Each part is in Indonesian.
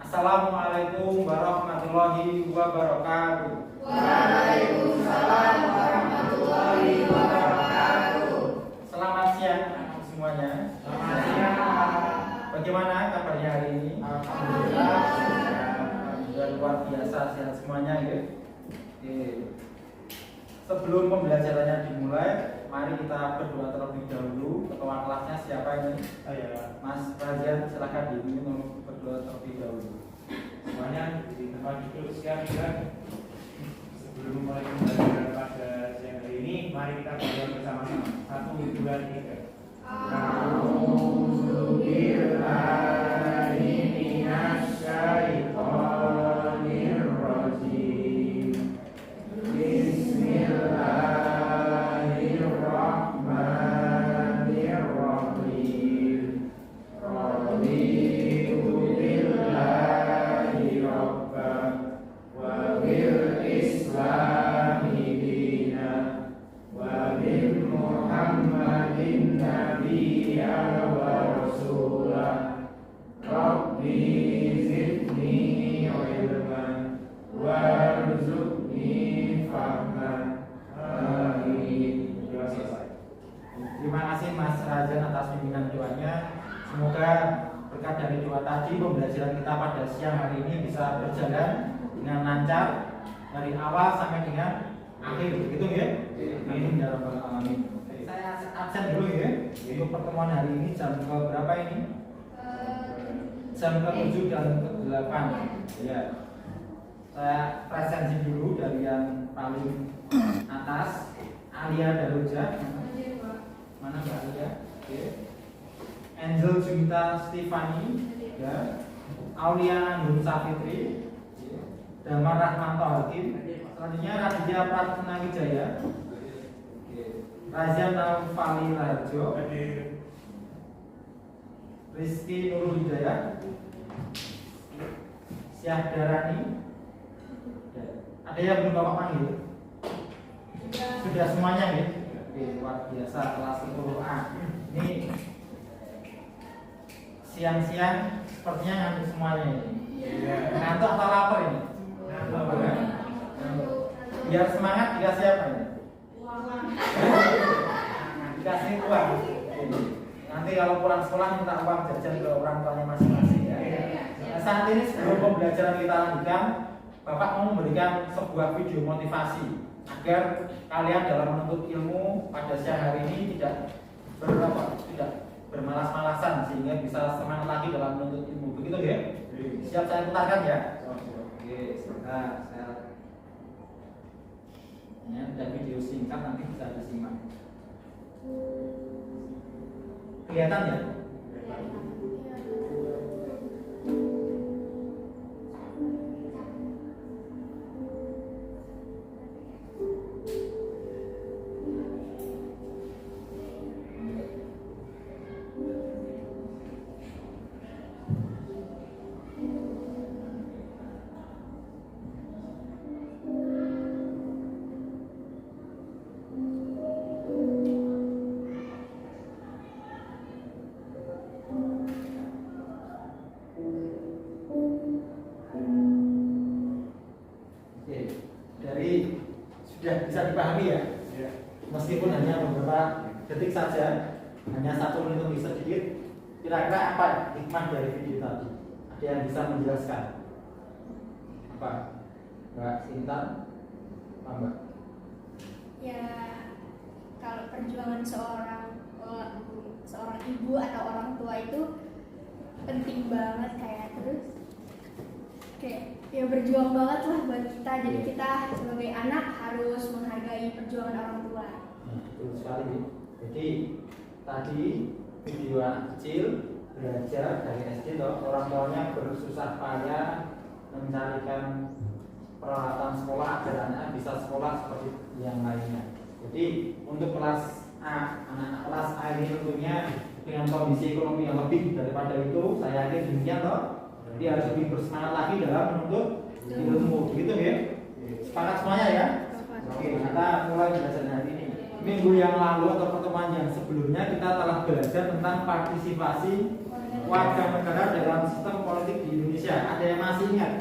Assalamualaikum warahmatullahi wabarakatuh. Waalaikumsalam warahmatullahi wabarakatuh. Selamat siang semuanya. Selamat siang. Bagaimana kabarnya hari ini? Alhamdulillah. Alhamdulillah luar biasa sehat semuanya ya. Oke. Sebelum pembelajarannya dimulai, mari kita berdoa terlebih dahulu. Ketua kelasnya siapa ini? Saya. Mas Razian, silakan dipimpin untuk berdoa terlebih dahulu. Semuanya di tempat duduk siap-siap. Sebelum mulai pembelajaran pada siang hari ini, mari kita berdoa bersama-sama. 1, 2, 3. A'udzu billahi minasy syaithanir rajim. Bismillahirrahmanirrahim. Raditu billahi rabban wa bil islami dinan wa bil Muhammadin nabiyyan wa rasulah. Rabbi zidni ilman warzuqni fahman. Amin. Selesai. Terima kasih Mas Razian atas bimbingan doanya. Semoga berkat dari doa tadi pembelajaran kita pada siang hari ini bisa berjalan dengan lancar dari awal sampai dengan akhir, begitu ya? Amin ya rabbal alamin. Saya absen dulu ya untuk pertemuan hari ini jam ke berapa ini? Jam ke-7 dan ke-8. Ya. Saya presensi dulu dari yang paling atas, Alia Daruja. Mana Mbak Alia? Oke. Angel Junita Stefani, ya. Aulia Nur Safitri, Damar Rahmanto Hakim. Selanjutnya Raditya Pratna Wijaya, Razia Naufali Raharjo, Rizky Nurul Hidayat, Syahdarani. Ada yang belum Bapak panggil? Sudah semuanya ya? Oke, luar biasa kelas 10A. Ini siang-siang sepertinya ngantuk semuanya ini. Ngantuk atau lapar ini? Ngantuk ya? Biar semangat dikasih apa ini? Dikasih uang. Nanti kalau pulang sekolah minta uang jajan ke orang tuanya masing-masing ya. Nah, saat ini sebelum pembelajaran kita lanjutkan, Bapak mau memberikan sebuah video motivasi agar kalian dalam menuntut ilmu pada siang hari ini tidak bermalas-malasan sehingga bisa semangat lagi dalam menuntut ilmu. Begitu ya? Siap saya putarkan ya? Oke, sebentar saya. Ini ada video singkat nanti bisa disimak. Kelihatan ya? Bisa dipahami ya? Meskipun hanya beberapa detik saja, hanya 1 menit lebih sedikit. Kira-kira apa hikmah dari video tadi? Ada yang bisa menjelaskan? Apa? Mbak Sinta? Apa Mbak? Ya, kalau perjuangan seorang ibu atau orang tua itu penting banget kayak ya berjuang banget lah buat kita. Jadi kita sebagai anak harus menghargai perjuangan orang tua. Betul sekali. Jadi tadi video anak kecil belajar dari SD toh, orang tuanya bersusah payah mencarikan peralatan sekolah agar anaknya bisa sekolah seperti yang lainnya. Jadi untuk kelas A, anak-anak kelas A ini tentunya dengan kondisi ekonomi yang lebih daripada itu, saya yakin demikian toh. Dia harus lebih bersemangat lagi dalam menuntut ilmu, begitu ya? Sepakat semuanya ya? Oke, kita mulai belajar hari ini. Minggu yang lalu atau pertemuan yang sebelumnya kita telah belajar tentang partisipasi warga negara dalam sistem politik di Indonesia. Ada yang masih ingat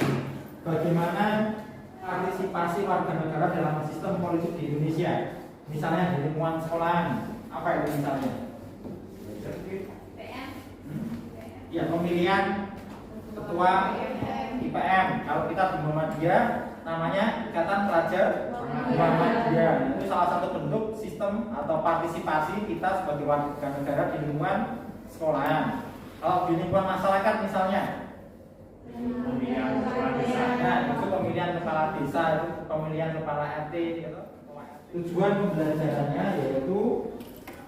bagaimana partisipasi warga negara dalam sistem politik di Indonesia? Misalnya di lingkungan sekolahan, apa itu misalnya? Ya, pemilihan ketua IPM. Kalau kita di Muhammadiyah namanya Ikatan Pelajar Muhammadiyah. Itu salah satu bentuk sistem atau partisipasi kita sebagai warga negara di lingkungan sekolahan. Kalau di lingkungan masyarakat misalnya Pemilihan kepala desa. nah, itu pemilihan kepala desa, itu pemilihan kepala RT gitu. Tujuan pembelajarannya yaitu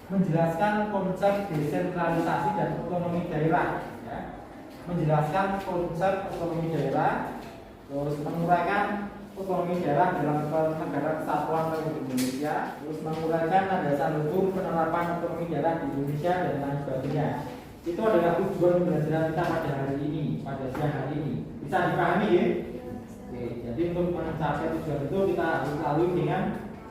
menjelaskan konsep desentralisasi dan otonomi daerah ya. Menjelaskan konsep otonomi daerah, terus menguraikan otonomi daerah dalam negara kesatuan Republik Indonesia, terus menguraikan landasan hukum penerapan otonomi daerah di Indonesia dan lain sebagainya. Itu adalah tujuan pembelajaran kita pada hari ini, pada siang hari ini. Bisa dipahami ya? Oke, jadi untuk mencapai tujuan itu kita harus lalui dengan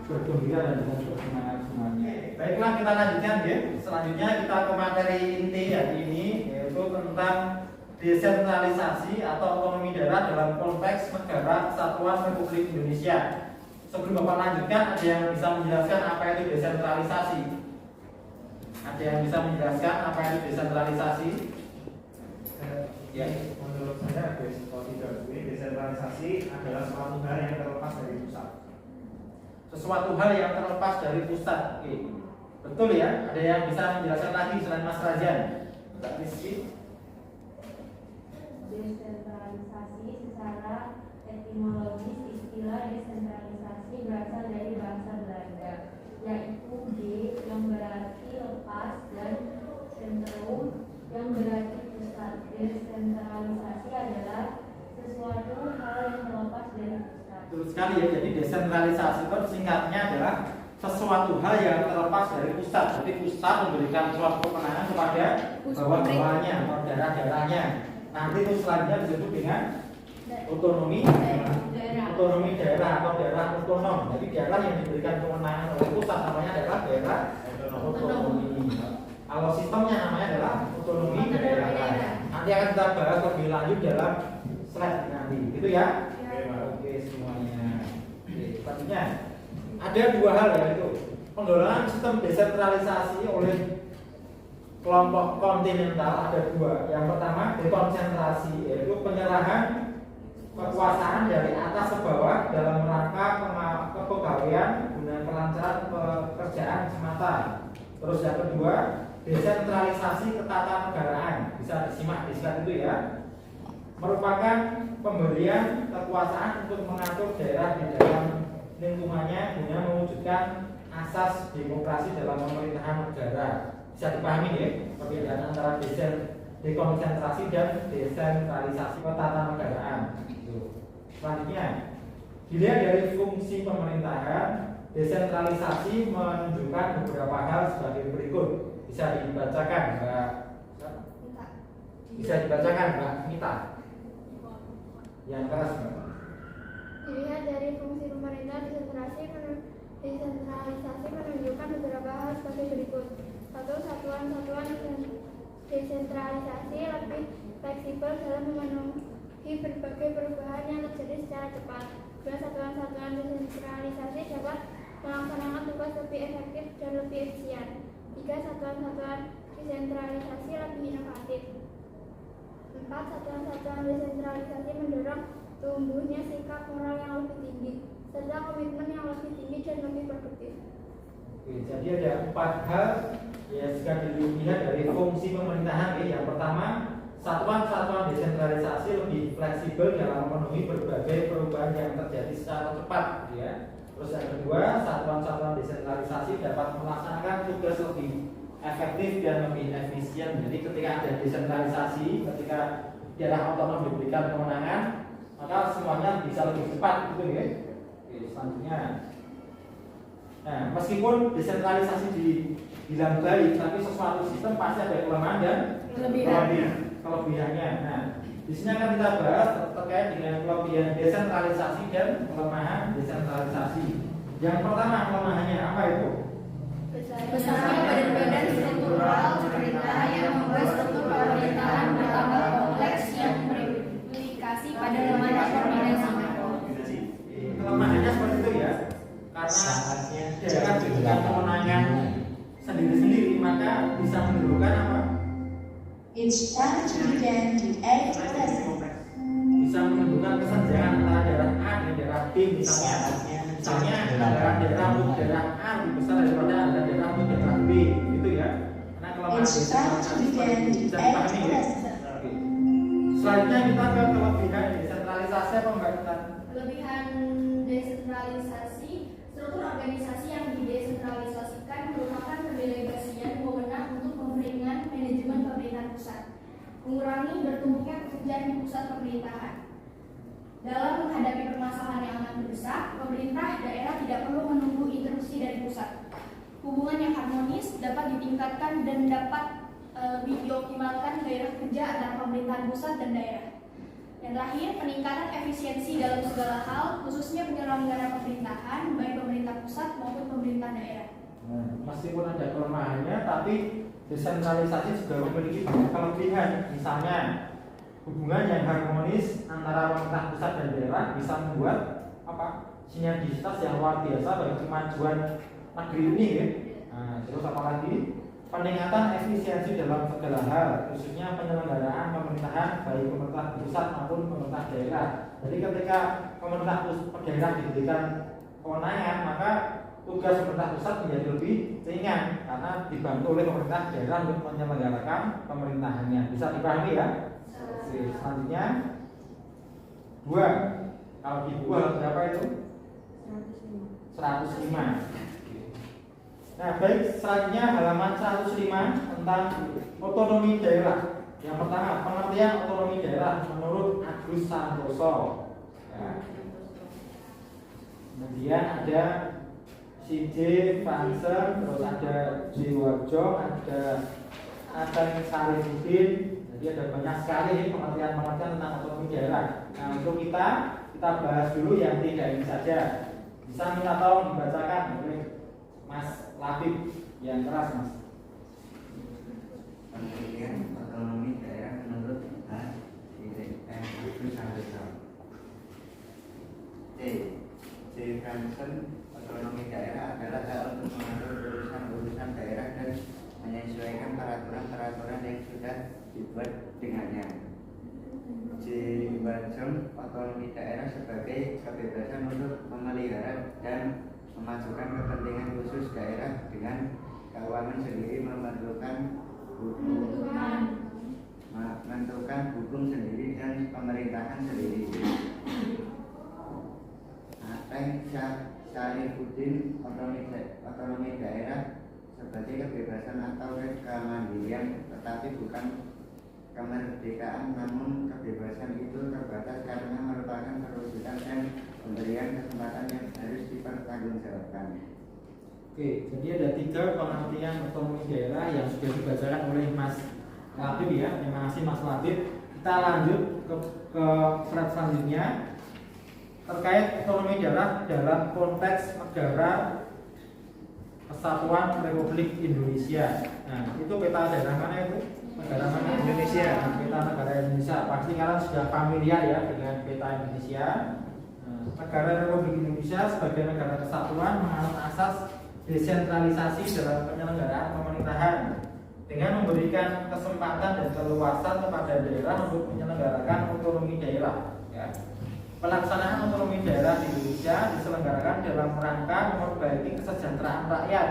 bergembira dan dengan bersemangat semuanya. Baiklah, kita lanjutkan ya. Selanjutnya kita ke materi inti hari ini, yaitu tentang desentralisasi atau otonomi daerah dalam konteks negara kesatuan Republik Indonesia. Sebelum Bapak lanjutkan, ada yang bisa menjelaskan apa itu desentralisasi? Ada yang bisa menjelaskan apa itu desentralisasi? Ya. Menurut saya desentralisasi adalah suatu hal yang terlepas dari pusat. Sesuatu hal yang terlepas dari pusat. Oke. Betul ya? Ada yang bisa menjelaskan lagi selain Mas Rajan? Mbak Rizky? Desentralisasi secara etimologis, istilah desentralisasi berasal dari bahasa Belanda, yaitu de yang berarti lepas dan sentrum yang berarti pusat. Desentralisasi adalah sesuatu hal yang terlepas dari pusat. Betul sekali ya. Jadi desentralisasi itu singkatnya adalah sesuatu hal yang terlepas dari pusat. Jadi pusat memberikan suatu kewenangan kepada bawah-bawahnya atau daerah-daerahnya. Nanti itu selanjutnya disebut dengan otonomi daerah atau daerah otonom. Jadi daerah yang diberikan kewenangan oleh pusat namanya adalah daerah otonomi. Kalau sistemnya namanya adalah otonomi daerah. Nanti akan kita bahas lebih lanjut dalam slide nanti. Gitu ya? Oke semuanya. Oke, selanjutnya ada dua hal yaitu pengelolaan sistem desentralisasi oleh kelompok kontinental ada dua. Yang pertama dekonsentrasi, yaitu penyerahan kekuasaan dari atas ke bawah dalam rangka kepegawaian guna kelancaran pekerjaan semata. Terus yang kedua desentralisasi ketatanegaraan, bisa disimak di slide itu ya, merupakan pemberian kekuasaan untuk mengatur daerah di dalam lingkungannya guna mewujudkan asas demokrasi dalam pemerintahan negara. Bisa dipahami ya perbedaan antara dekonsentrasi dan desentralisasi ketatanegaraan. Selanjutnya, dilihat dari fungsi pemerintahan, desentralisasi menunjukkan beberapa hal sebagai berikut. Bisa dibacakan, Mbak. Bisa dibacakan, Mbak Mita. Yang keras, Mbak. Dilihat dari fungsi pemerintah, desentralisasi menunjukkan beberapa hal sebagai berikut. Satu, satuan-satuan desentralisasi lebih fleksibel dalam memenuhi berbagai perubahan yang terjadi secara cepat. Dua, satuan-satuan desentralisasi dapat melaksanakan tugas lebih efektif dan lebih efisien. Tiga, satuan-satuan desentralisasi lebih inovatif. Empat, satuan-satuan desentralisasi mendorong tumbuhnya sikap moral yang lebih tinggi serta komitmen yang lebih tinggi dan lebih produktif. Oke, jadi ada 4 hal ya jika dilihat dari fungsi pemerintahan ya. Yang pertama, satuan-satuan desentralisasi lebih fleksibel dalam memenuhi berbagai perubahan yang terjadi secara cepat ya. Terus yang kedua, satuan-satuan desentralisasi dapat melaksanakan tugas lebih efektif dan lebih efisien. Jadi ketika ada desentralisasi, ketika daerah otonom diberikan kewenangan, maka semuanya bisa lebih cepat gitu ya. Oke, selanjutnya. Nah, meskipun desentralisasi dibilang baik, tapi sesuatu sistem pasti ada kelemahan dan kelebihannya. Nah, di sini akan kita bahas terkait dengan kelebihan desentralisasi dan kelemahan desentralisasi. Yang pertama kelemahannya apa itu? Besarnya badan-badan struktural pemerintah yang membuat struktur pemerintahan bertambah kompleks yang berimplikasi pada lembaga koordinasi. Kelemahannya seperti itu ya, karena daerah diberikan kewenangan sendiri-sendiri, maka bisa menimbulkan apa? It's time to begin the 8th lesson. Bisa menimbulkan kesenjangan antara daerah A dan daerah B misalnya daerah untuk daerah A lebih besar daripada daerah untuk daerah B, gitu ya. Karena kelemahan It's time to begin the bisa 8th dipahami ya. lesson. Oke. Selanjutnya kita ke kelebihan desentralisasi apa enggak kita? Kelebihan desentralisasi, struktur organisasi yang didesentralisasikan merupakan pendelegasian wewenang untuk pemerintahan manajemen pemerintahan pusat, mengurangi bertumpuknya pekerjaan di pusat pemerintahan. Dalam menghadapi permasalahan yang amat mendesak, pemerintah daerah tidak perlu menunggu intervensi dari pusat. Hubungan yang harmonis dapat ditingkatkan dan dapat lebih dioptimalkan daerah kerja antara pemerintahan pusat dan daerah. Yang terakhir, peningkatan efisiensi dalam segala hal, khususnya penyelenggara pemerintahan, baik pemerintah pusat maupun pemerintah daerah. Meskipun ada kelemahannya, tapi desentralisasi juga memiliki banyak kelebihan. Misalnya, hubungan yang harmonis antara pemerintah pusat dan daerah bisa membuat sinergisitas yang luar biasa bagi kemajuan negeri ini, ya. Terus apa lagi? Peningkatan efisiensi dalam segala hal, khususnya penyelenggaraan pemerintahan baik pemerintah pusat maupun pemerintah daerah. Jadi ketika pemerintah daerah diberikan kewenangan, maka tugas pemerintah pusat menjadi lebih ringan karena dibantu oleh pemerintah daerah untuk menyelenggarakan pemerintahannya. Bisa dipahami ya? Oke, selanjutnya 2. Kalau di buah berapa itu? 105. Nah, baik, selanjutnya halaman 105 tentang otonomi daerah. Yang pertama, pengertian otonomi daerah menurut Agus Santoso. Ya. Kemudian ada C.J. Vansen, terus ada J. Warjo, ada Adan Sarifudin. Jadi ada banyak sekali pengertian-pengertian tentang otonomi daerah. Nah, untuk kita bahas dulu yang 3 ini saja. Bisa minta tolong dibacakan oleh Mas Labib yang keras, Mas. Pengertian otonomi daerah menurut Agus Santoso. J. Vansen, otonomi daerah adalah hak untuk mengatur urusan-urusan daerah dan menyesuaikan peraturan-peraturan yang sudah dibuat dengannya. J. Warjo, otonomi daerah sebagai kebebasan untuk memelihara dan memajukan kepentingan khusus daerah dengan keuangan sendiri, menentukan hukum sendiri dan pemerintahan sendiri. Adan Sarifudin, otonomi daerah sebagai kebebasan atau kemandirian, tetapi bukan kemerdekaan, namun kebebasan itu terbatas karena merupakan perwujudan dan pemberian kesempatan yang harus dipertanggungjawabkan. Oke, jadi ada 3 pengertian otonomi daerah yang sudah dibacakan oleh Mas Labib ya. Terima kasih Mas Labib. Kita lanjut ke slide selanjutnya terkait otonomi daerah dalam konteks negara Kesatuan Republik Indonesia. Nah, itu peta daerah mana itu? Negara mana? Indonesia. Peta negara Indonesia. Pasti kalian sudah familiar ya dengan peta Indonesia. Negara Republik Indonesia sebagai negara kesatuan menganut asas desentralisasi dalam penyelenggaraan pemerintahan dengan memberikan kesempatan dan keluasan kepada daerah untuk menyelenggarakan otonomi daerah. Ya. Pelaksanaan otonomi daerah di Indonesia diselenggarakan dalam rangka memperbaiki kesejahteraan rakyat.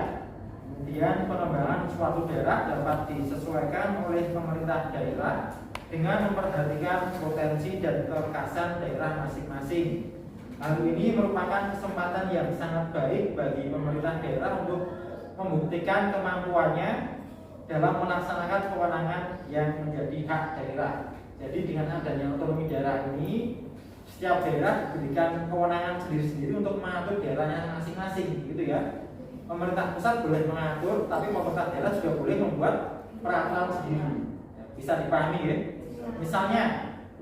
Kemudian pengembangan suatu daerah dapat disesuaikan oleh pemerintah daerah dengan memperhatikan potensi dan kekhasan daerah masing-masing. Hal ini merupakan kesempatan yang sangat baik bagi pemerintah daerah untuk membuktikan kemampuannya dalam melaksanakan kewenangan yang menjadi hak daerah. Jadi dengan adanya otonomi daerah ini, setiap daerah diberikan kewenangan sendiri-sendiri untuk mengatur daerahnya masing-masing, gitu ya. Pemerintah pusat boleh mengatur, tapi pemerintah daerah juga boleh membuat peraturan sendiri. Bisa dipahami ya? Misalnya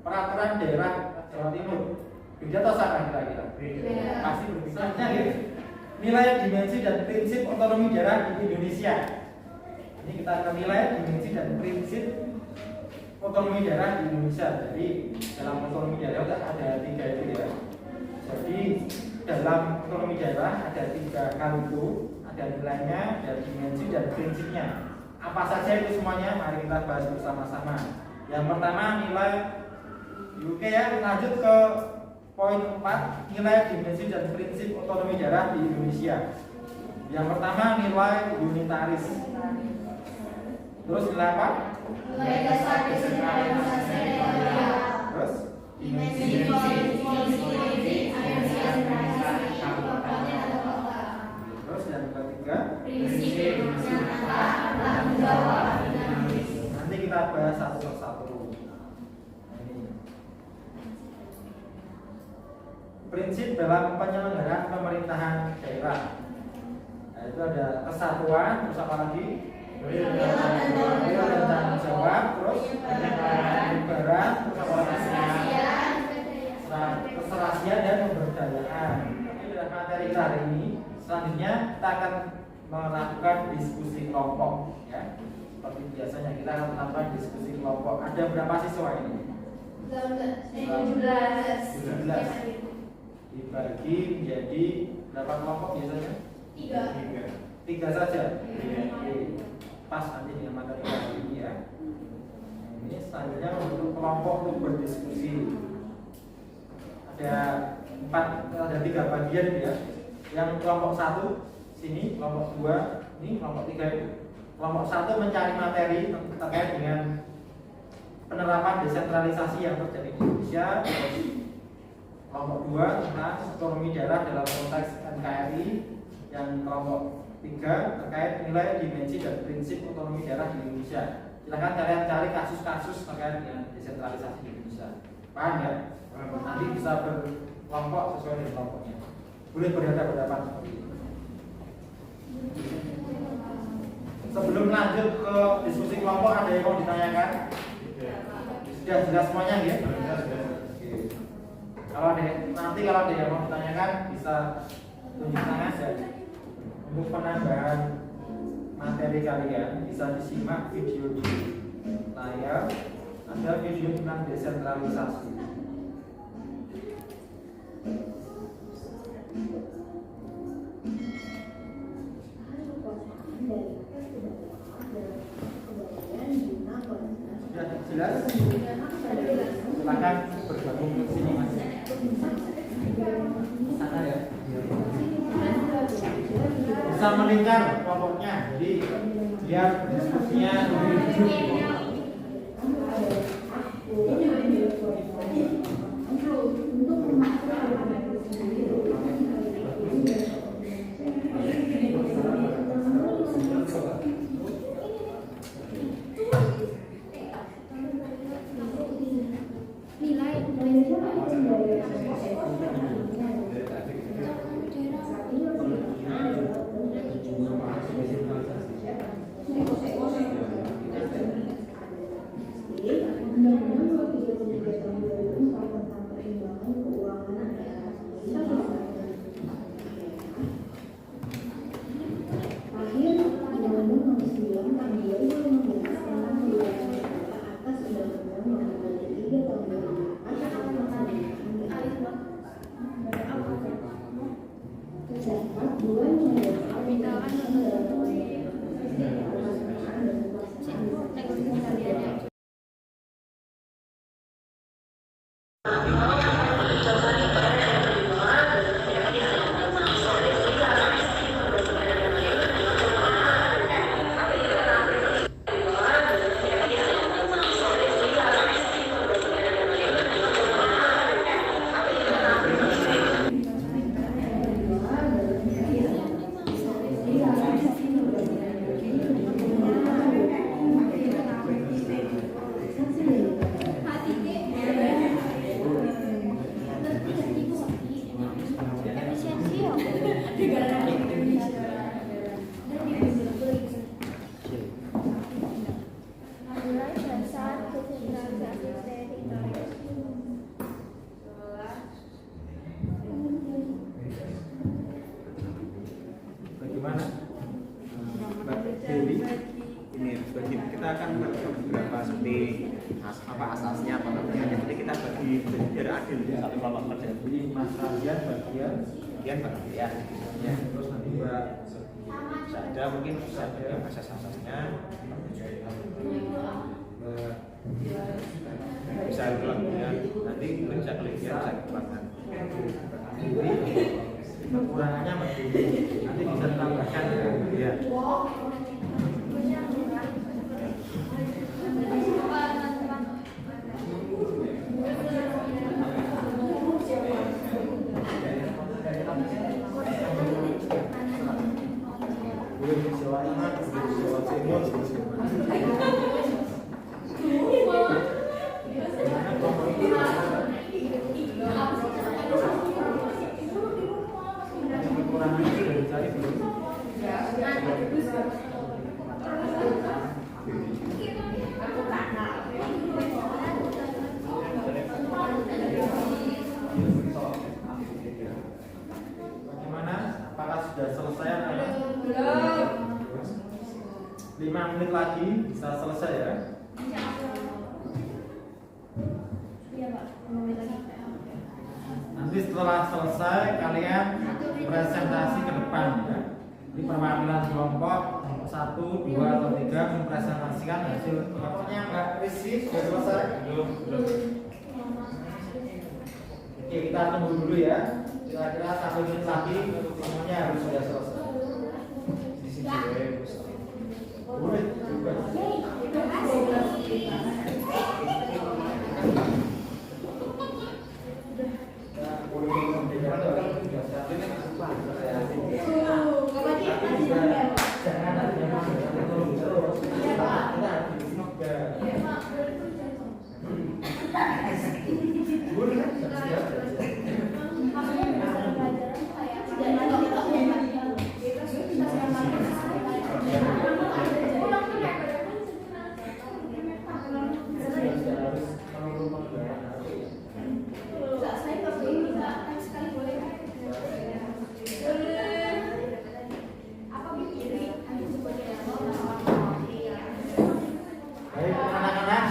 peraturan daerah Jawa Timur, beda atau sama kira-kira? Pasti berbeda. Ya. Nilai, dimensi dan prinsip otonomi daerah di Indonesia. Ini kita akan nilai, dimensi dan prinsip otonomi daerah di Indonesia. Jadi dalam otonomi daerah ada 3 itu ya. Jadi dalam otonomi daerah ada 3 hal itu, ada nilainya, ada dimensi dan prinsipnya. Apa saja itu semuanya? Mari kita bahas bersama-sama. Yang pertama nilai. Oke ya, lanjut ke poin 4, nilai, dimensi dan prinsip otonomi daerah di Indonesia. Yang pertama nilai unitaris. Terus nilai apa? Nilai dasar desentralisasi teritorial. Terus Dimensi polisi desentralisasi kabupaten atau kota. terus yang ketiga Prinsip nyata bertanggung jawab dinamis. nanti kita bahas satu persatu. Nah, ini. Prinsip dalam penyelenggaraan pemerintahan daerah. Nah, itu ada kesatuan, terus apa lagi? Adil dan tanggung jawab, terus penyebaran, terus apa lagi? Keserasian dan pemberdayaan. Ini adalah materi kita hari ini. Selanjutnya kita akan melakukan diskusi kelompok, ya. Seperti biasanya kita akan melakukan diskusi kelompok. Ada berapa siswa ini? 17. Dibagi menjadi berapa kelompok biasanya? 3 saja. Oke. Pas nanti dengan materi hari ini ya. Ini selanjutnya untuk kelompok untuk berdiskusi. Ada 3 bagian ya. Yang kelompok 1 sini, kelompok 2 ini, kelompok 3 itu. Kelompok 1 mencari materi terkait dengan penerapan desentralisasi yang terjadi di Indonesia. Kelompok 2 tentang otonomi daerah dalam konteks NKRI. Yang kelompok 3 terkait nilai, dimensi dan prinsip otonomi daerah di Indonesia. Silakan kalian cari kasus-kasus terkait dengan desentralisasi di Indonesia. Paham ya? Nanti bisa berkelompok sesuai dengan kelompoknya. Boleh berhadapan-hadapan seperti itu. Sebelum lanjut ke diskusi kelompok, ada yang mau ditanyakan? Sudah jelas semuanya ya? Oke. Kalau ada yang mau ditanyakan bisa tunjuk tangan saja. Untuk penambahan materi kalian bisa disimak video di layar. Ada video tentang desentralisasi. Sudah jelas? Silakan bergabung ke sini mas. Sana ya. Bisa melingkar kelompoknya, jadi biar diskusinya lebih Ini kita akan melakukan beberapa seperti asasnya atau namanya. Jadi kita bagi biar adil ya, satu kelompok kerja. Jadi Mas Radian bagian bagian ya. terus nanti Mbak Ada mungkin bisa bagian asasnya. Bisa kemudian nanti bisa kelebihan bisa kekurangan. kekurangannya Mas nanti bisa ditambahkan ya. Jawa Tengah, Jawa Timur, kekurangannya sudah dicari belum? Bagaimana? Apakah sudah selesai? Belum. 5 menit lagi bisa selesai ya. Iya Pak, 5 menit lagi. Nanti setelah selesai kalian presentasi ke depan ya. Di perwakilan kelompok 1, 2, atau 3 mempresentasikan hasil kelompoknya. Mbak Rizky sudah selesai? Belum. Oke, kita tunggu dulu ya. Kira-kira 1 menit lagi semuanya harus sudah selesai. Boleh juga.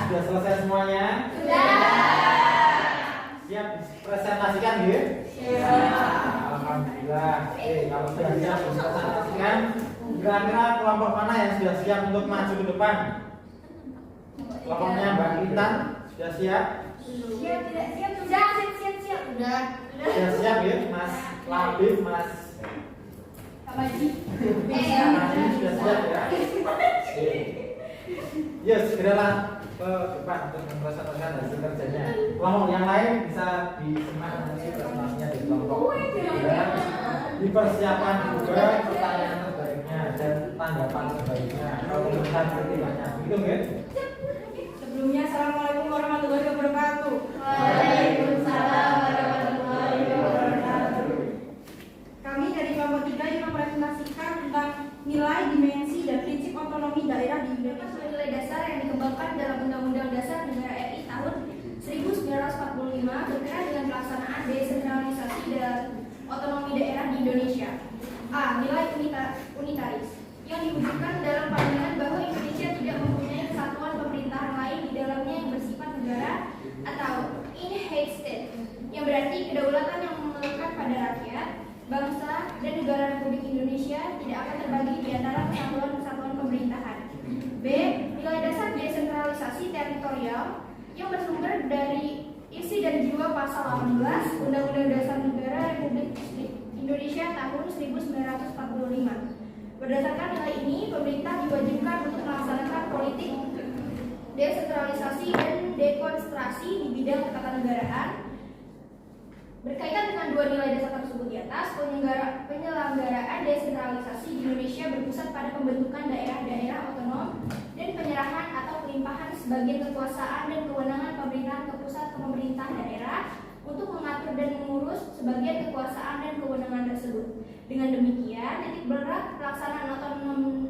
Sudah selesai semuanya? Siap presentasikan ya? Alhamdulillah. Kalau sudah siap presentasikan, kira-kira kelompok mana yang sudah siap untuk maju ke depan? Kelompoknya Mbak Intan sudah siap? Siap, tidak siap, siap. Udah. Sudah siap ya, Mas Labib, Mas Maji. Maji sudah siap ya? Ya, segeralah ke depan untuk mempresentasikan hasil kerjanya. Kelompok yang lain bisa disimak nanti presentasinya di kelompok. Dan dipersiapkan juga pertanyaan terbaiknya dan tanggapan terbaiknya. Kalau melihat pertimbangannya, begitu ya? Sebelumnya, Assalamualaikum warahmatullahi wabarakatuh. Waalaikumsalam warahmatullahi wabarakatuh. Kami dari kelompok 3 yang mempresentasikan tentang nilai, dimensi, dan prinsip otonomi daerah di Indonesia. Nilai dasar yang dikembangkan dalam Undang-Undang Dasar Negara RI tahun 1945 berkenaan dengan pelaksanaan desentralisasi dan otonomi daerah di Indonesia. A. Nilai unitaris yang diwujudkan dalam pandangan bahwa Indonesia tidak mempunyai kesatuan pemerintahan lain di dalamnya yang bersifat negara atau inherent state, yang berarti kedaulatan yang melekat pada rakyat, bangsa, dan negara Republik Indonesia tidak akan terbagi di antara kesatuan-kesatuan pemerintahan. B. Nilai dasar desentralisasi teritorial yang bersumber dari isi dan jiwa pasal 18 Undang-Undang Dasar Negara Republik Indonesia tahun 1945. Berdasarkan nilai ini, pemerintah diwajibkan untuk melaksanakan politik desentralisasi dan dekonstruksi di bidang ketatanegaraan. Berkaitan dengan dua nilai dasar tersebut di atas, penyelenggaraan desentralisasi di Indonesia berpusat pada pembentukan daerah-daerah otonom dan penyerahan atau pelimpahan sebagian kekuasaan dan kewenangan pemerintahan ke pusat ke pemerintah daerah untuk mengatur dan mengurus sebagian kekuasaan dan kewenangan tersebut. Dengan demikian, titik berat pelaksanaan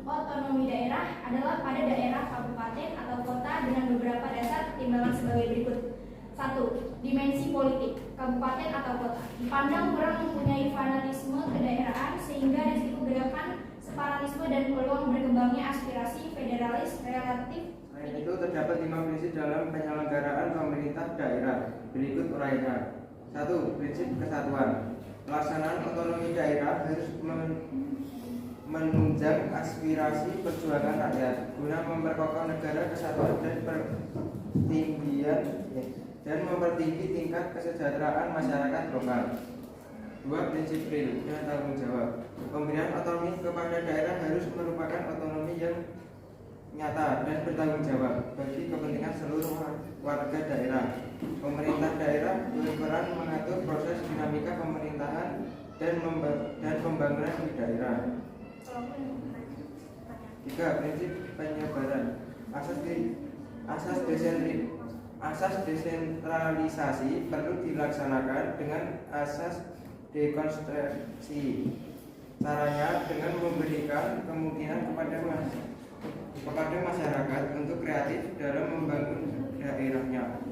otonomi daerah adalah pada daerah, kabupaten, atau kota dengan beberapa dasar pertimbangan sebagai berikut. 1. Dimensi politik, kabupaten atau kota dipandang kurang mempunyai fanatisme kedaerahan sehingga risiko gerakan separatisme dan peluang berkembangnya aspirasi federalis relatif Selain itu terdapat 5 prinsip dalam penyelenggaraan pemerintah daerah. Berikut uraiannya. 1. Prinsip kesatuan. Pelaksanaan otonomi daerah harus menunjang aspirasi perjuangan rakyat guna memperkokoh negara kesatuan dan mempertinggi tingkat kesejahteraan masyarakat lokal. 2. Prinsip real dan tanggung jawab. Pemberian otonomi kepada daerah harus merupakan otonomi yang nyata dan bertanggung jawab bagi kepentingan seluruh warga daerah. Pemerintah daerah berperan mengatur proses dinamika pemerintahan dan pembangunan di daerah. 3. Prinsip penyebaran. Asas desentralisasi perlu dilaksanakan dengan asas dekonstruksi. Caranya dengan memberikan kemungkinan kepada masyarakat untuk kreatif dalam membangun daerahnya.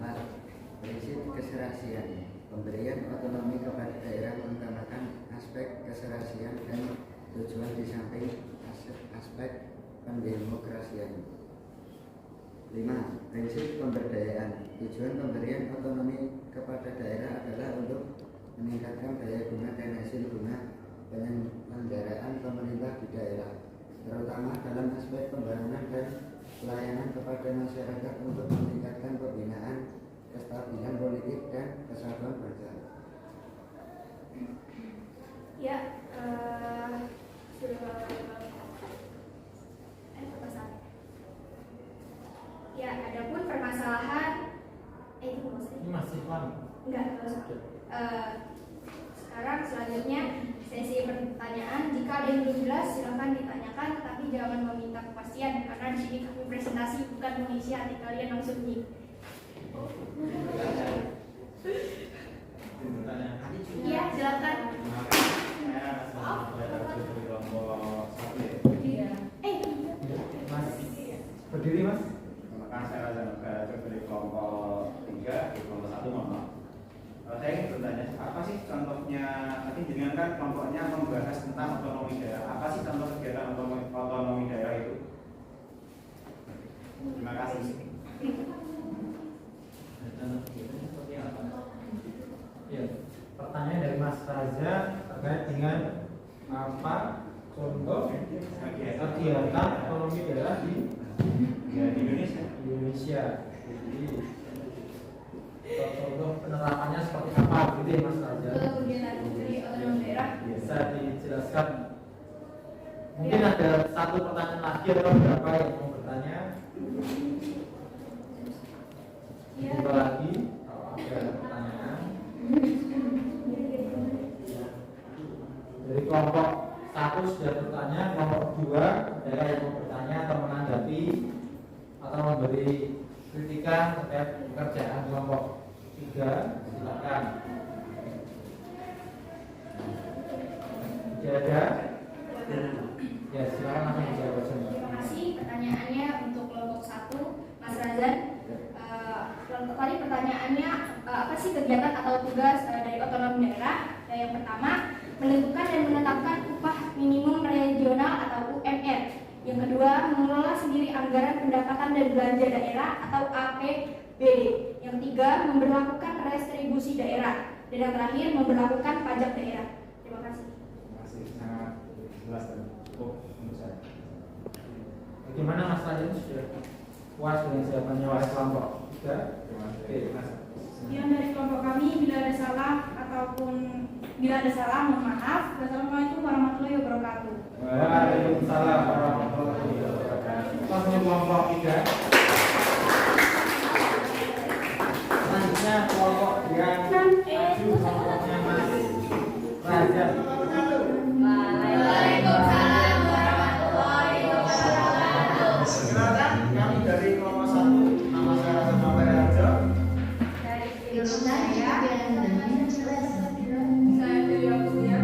4. Prinsip keserasian. Pemberian otonomi kepada daerah mengutamakan aspek keserasian dan tujuan di samping aspek pendemokrasian. 5. Prinsip pemberdayaan. Tujuan pemberian otonomi kepada daerah adalah untuk meningkatkan daya guna dan hasil guna penyelenggaraan pemerintah di daerah, terutama dalam aspek pembangunan dan pelayanan kepada masyarakat untuk meningkatkan pembinaan, kestabilan politik dan kesatuan bangsa. Ya, ya, adapun permasalahan Ini masih lama. enggak. Sekarang selanjutnya sesi pertanyaan. Jika ada yang belum jelas silakan ditanyakan, tapi jangan meminta kepastian karena di sini kami presentasi bukan mengisi hati kalian langsung nih. Iya, silakan. Mas, berdiri Mas. Terima kasih dari kelompok 3, di kelompok 1 mohon. Saya ingin bertanya, apa sih contohnya? Tadi jenengan kan kelompoknya membahas tentang otonomi daerah. Apa sih contoh kegiatan otonomi daerah itu? Terima kasih. Ya, pertanyaan dari Mas Raza terkait dengan apa contoh kegiatan otonomi daerah di Indonesia. Jadi contoh penerapannya seperti apa gitu ya Mas Raja? Kegiatan dari otonomi daerah Bisa dijelaskan. Mungkin ada satu pertanyaan lagi atau berapa yang mau bertanya? Dua lagi kalau ada pertanyaan. Dari kelompok 1 sudah bertanya, kelompok 2 ada yang mau bertanya atau menanggapi atau memberi kritikan terkait pekerjaan kelompok 3, silakan. Tidak ada? Ya, silakan langsung dijawab semua. Terima kasih. Pertanyaannya untuk kelompok 1, Mas Razan. Tadi pertanyaannya apa sih kegiatan atau tugas dari otonomi daerah? Yang pertama, menentukan dan menetapkan upah minimum regional atau UMR. Yang kedua, mengelola sendiri anggaran pendapatan dan belanja daerah atau APBD. Yang ketiga, memberlakukan restribusi daerah. Dan yang terakhir, memberlakukan pajak daerah. Terima kasih. Terima kasih, sangat jelas dan cukup untuk saya. Bagaimana Mas Raja sudah puas dengan jawabannya oleh kelompok 3? Terima kasih. Sekian dari kelompok kami. Bila ada salah mohon maaf. Wassalamualaikum warahmatullahi wabarakatuh. Waalaikumsalam warahmatullahi wabarakatuh. Langsung kelompok 3. Selanjutnya kelompok yang maju, kelompoknya Mas Raja. Waalaikumsalam warahmatullahi wabarakatuh. Silakan kami dari kelompok 1. Nama saya Raja Mawarjo. Dari Indonesia. Saya dari Akuya.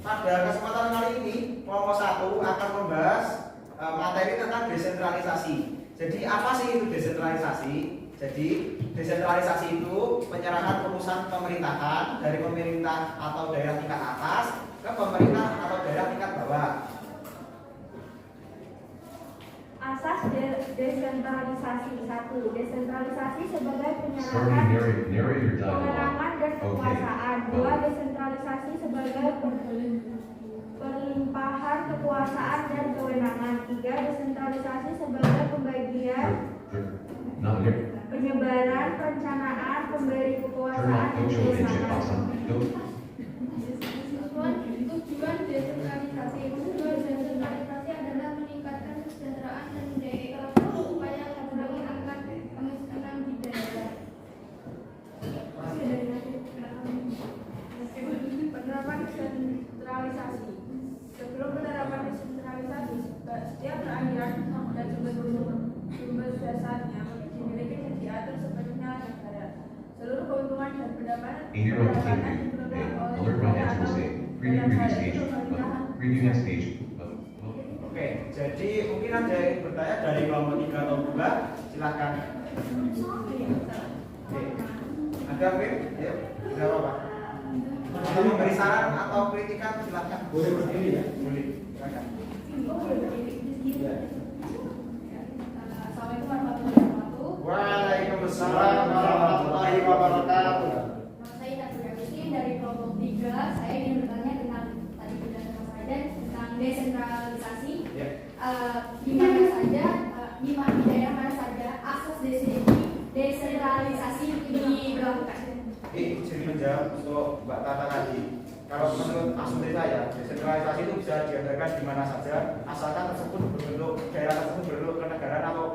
Pada kesempatan kali ini kelompok 1 akan membahas materi tentang desentralisasi. Jadi apa sih itu desentralisasi? Jadi desentralisasi itu penyerahan perusahaan pemerintahan dari pemerintah atau daerah tingkat atas ke pemerintah atau daerah tingkat bawah. Desentralisasi. 1. Desentralisasi sebagai Sorry, penyerahan narrator dialogue. kewenangan dan Okay. kekuasaan. 2. Desentralisasi sebagai perlimpahan kekuasaan dan kewenangan. 3. Desentralisasi sebagai pembagian, Not here. penyebaran, perencanaan, pemberi Turn kekuasaan off dan Dojo Engine kewenangan. awesome. Don't. Tujuan desentralisasi. Tujuan desentralisasi adalah meningkatkan kesejahteraan dan menjadi upaya mengurangi angka kemiskinan di daerah. Penerapan desentralisasi. Sebelum penerapan desentralisasi, setiap keadilan dan sumber dasarnya dimiliki dan diatur sepenuhnya negara. Seluruh keuntungan dan pendapatan Ear of activity. Alert run enter state. Preview previous page. Preview next page. Oke, jadi mungkin ada yang ingin bertanya dari kelompok 3 atau 2, silakan. Oke. Ada mungkin? Ayo, tidak apa-apa. Mau memberi saran atau kritikan silakan. Boleh berdiri ya? Boleh, silakan. Iya. Assalamualaikum warahmatullahi wabarakatuh. Waalaikumsalam warahmatullahi wabarakatuh. Saya Nadia Agustin dari kelompok 3. Saya ingin bertanya tentang tadi sudah Mas Raden tentang desentralisasi. Ya. Di mana saja, di daerah mana saja akses desentralisasi diberlakukan? Jadi menjawab untuk Mbak Tata tadi. Kalau menurut asumsi saya, desentralisasi itu bisa diadakan di mana saja, asalkan tersebut berbentuk daerah tersebut berbentuk kenegaraan atau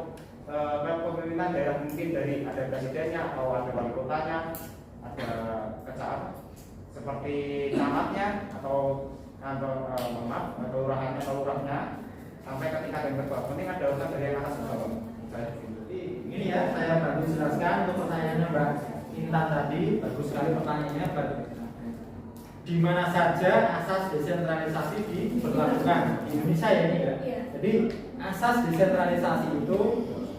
kepemimpinan daerah, mungkin dari ada presidennya atau ada wali kotanya, ada kecamatan seperti camatnya atau kelurahannya atau lurahnya, sampai ke tingkat yang bawah. Penting ada urusan dari yang atas ke bawah. Jadi ini ya, saya bantu jelaskan untuk pertanyaannya Mbak Intan tadi. Bagus sekali pertanyaannya. Di mana saja asas desentralisasi diberlakukan di Indonesia ya ini ya. Jadi asas desentralisasi itu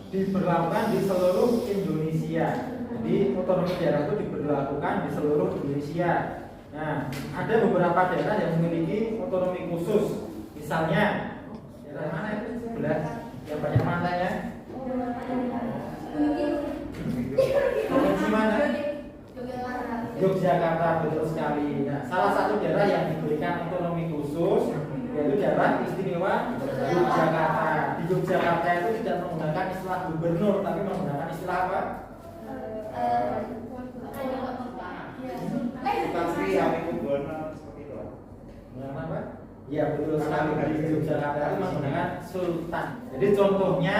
diberlakukan di seluruh Indonesia. Jadi otonomi daerah itu diberlakukan di seluruh Indonesia. Nah, ada beberapa daerah yang memiliki otonomi khusus. Misalnya daerah mana itu? Sebelah yang banyak pantainya. Provinsi mana? Yogyakarta, betul sekali. Nah, salah satu daerah yang diberikan otonomi khusus yaitu daerah istimewa Yogyakarta. Di Yogyakarta itu tidak menggunakan istilah gubernur, tapi menggunakan istilah apa? Tapi kami gubernur seperti itu. Menggunakan apa? Ya betul sekali. Di Yogyakarta itu menggunakan sultan. Jadi contohnya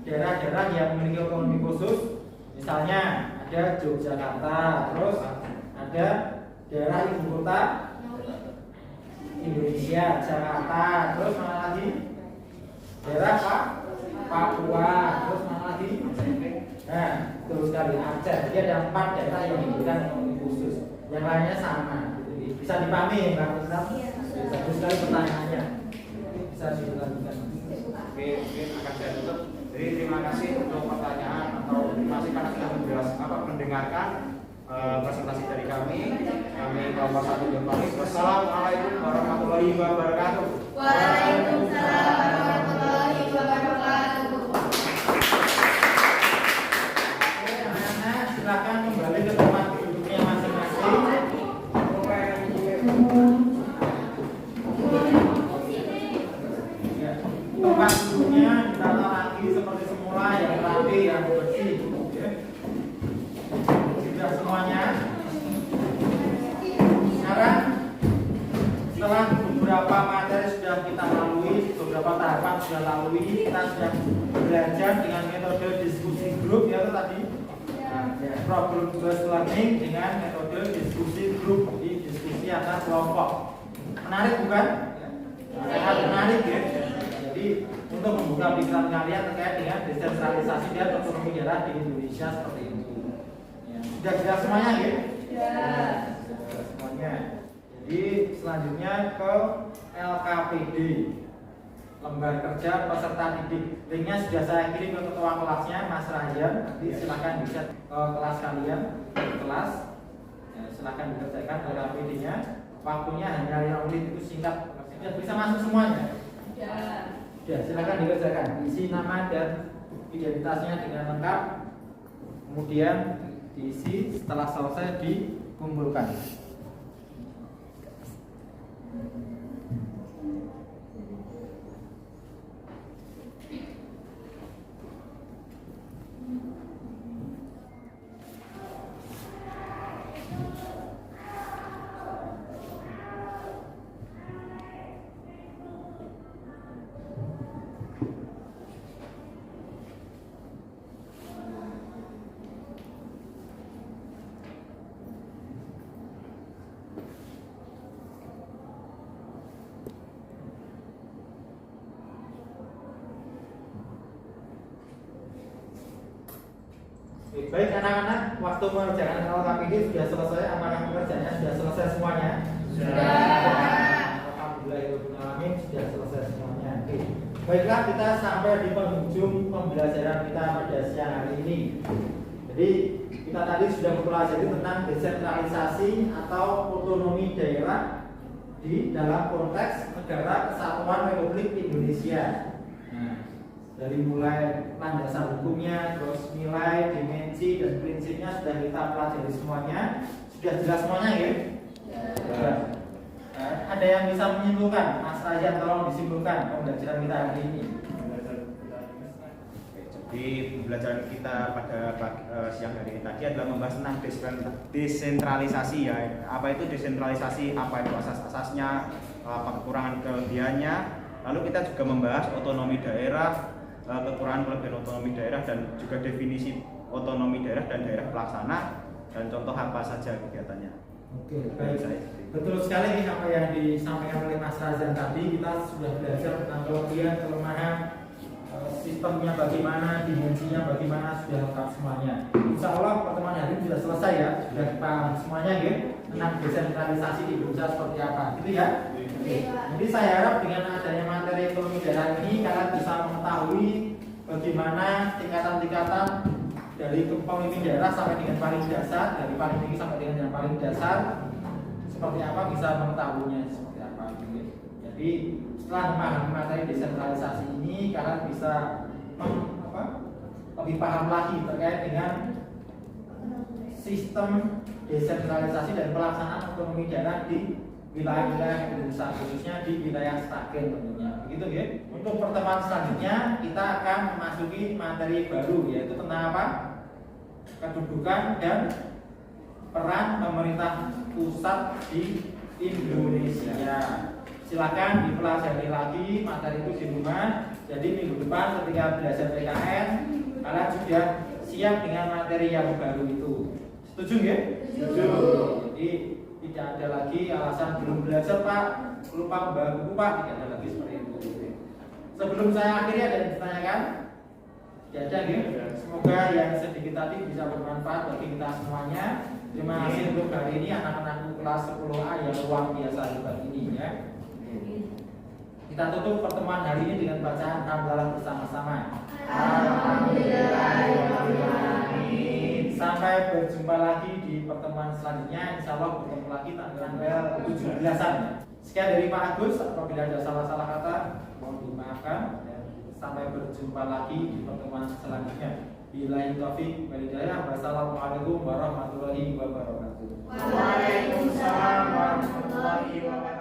daerah-daerah yang memiliki otonomi khusus, misalnya ada Yogyakarta, terus ada daerah ibu kota Indonesia, Jakarta, terus mana lagi? Daerah Papua, terus mana lagi? Nah, terus sekali Aceh. Jadi ada 4 daerah yang diberikan otonomi khusus. Yang lainnya sama. Jadi, bisa dipahami, Bang Islam? Bagus sekali pertanyaannya. Bisa dilanjutkan. Oke, mungkin akan saya tutup. Jadi terima kasih untuk pertanyaan atau terima kasih karena sudah menjelaskan mendengarkan presentasi dari kami. Kami kelompok 1 Jepang. Wassalamualaikum warahmatullahi wabarakatuh. Waalaikumsalam warahmatullahi wabarakatuh. Oke, anak-anak silakan kembali ke tempat duduknya masing-masing. Ya, tempat duduknya ditata lagi seperti semula, yang rapi, yang bersih. Ya. Sudah semuanya. Sekarang setelah beberapa materi sudah kita lalui, beberapa tahapan sudah lalui, kita sudah belajar dengan metode diskusi grup ya tadi. Problem based learning dengan metode diskusi grup, di diskusi antar kelompok. Menarik bukan? Sangat menarik ya. Jadi untuk membuka pikiran kalian terkait dengan desentralisasi dan otonomi daerah di Indonesia seperti itu. Ya. Sudah jelas semuanya ya? Semuanya. Jadi selanjutnya ke LKPD, lembar kerja peserta didik. Linknya sudah saya kirim ke ketua kelasnya Mas Ryan. Nanti silakan bisa ke kelas kalian, ke kelas. Ya, silakan dikerjakan LKPD-nya. Waktunya hanya 5 menit, itu singkat. Maksudnya bisa masuk semuanya. Ya, silakan dikerjakan. Isi nama dan identitasnya dengan lengkap, kemudian diisi, setelah selesai dikumpulkan. Baik anak-anak, waktu mengerjakan LKPD sudah selesai, amanah pekerjaannya sudah selesai semuanya? Alhamdulillahirobbilalamin, sudah selesai semuanya. Oke. Baiklah, kita sampai di penghujung pembelajaran kita pada siang hari ini. Jadi kita tadi sudah mempelajari tentang desentralisasi atau otonomi daerah di dalam konteks Negara Kesatuan Republik Indonesia. Dari mulai landasan hukumnya, terus nilai, dimensi, dan prinsipnya sudah kita pelajari semuanya. Sudah jelas semuanya ya? Ya. Ada yang bisa menyimpulkan? Mas Rajan, tolong disimpulkan pembelajaran kita hari ini. Jadi pembelajaran kita pada siang hari ini tadi adalah membahas tentang desentralisasi ya. Apa itu desentralisasi? Apa itu asas-asasnya? Apa kekurangan kelebihannya? Lalu kita juga membahas otonomi daerah, kekurangan kelebihan otonomi daerah, dan juga definisi otonomi daerah dan daerah pelaksana, dan contoh apa saja kegiatannya. Oke, baik. Betul sekali apa yang disampaikan oleh Mas Razan tadi. Kita sudah belajar tentang kelebihan, kelemahan, sistemnya bagaimana, dimensinya bagaimana, sudah lengkap semuanya. Insya Allah pertemuan hari ini sudah selesai ya, sudah paham semuanya ya tentang desentralisasi di Indonesia seperti apa, gitu ya. Oke. Jadi saya harap dengan adanya materi ekonomi daerah ini kalian bisa mengetahui bagaimana tingkatan-tingkatan dari pemimpin daerah sampai dengan paling dasar, dari paling tinggi sampai dengan yang paling dasar, seperti apa bisa mengetahuinya seperti apa. Jadi setelah memahami materi desentralisasi ini, kalian bisa lebih paham lagi terkait dengan sistem desentralisasi dan pelaksanaan otonomi daerah di wilayah-wilayah Indonesia, khususnya di wilayah Sragen tentunya. Begitu ya. Untuk pertemuan selanjutnya kita akan memasuki materi baru, yaitu tentang apa? Kedudukan dan peran pemerintah pusat di Indonesia. Silakan dipelajari lagi materi itu di rumah. Jadi minggu depan ketika belajar PKN, kalian sudah siap dengan materi yang baru itu. Setuju ya? Setuju. Jadi tidak ada lagi alasan belum belajar Pak, lupa membawa buku Pak, tidak ada lagi seperti itu. Sebelum saya akhiri ada yang ditanyakan? Tidak ada ya? Semoga yang sedikit tadi bisa bermanfaat bagi kita semuanya. Terima kasih untuk hari ini anak-anakku kelas 10A yang luar biasa hebat ini ya. Kita tutup pertemuan hari ini dengan bacaan hamdalah bersama-sama. Alhamdulillahirobbilalamin. Sampai berjumpa lagi di pertemuan selanjutnya. Insya Allah bertemu lagi tanggal 17-an. Sekian dari Pak Agus. Apabila ada salah-salah kata mohon dimaafkan. Sampai berjumpa lagi di pertemuan selanjutnya. Billahi taufiq wal hidayah. Wassalamualaikum warahmatullahi wabarakatuh. Waalaikumsalam warahmatullahi wabarakatuh.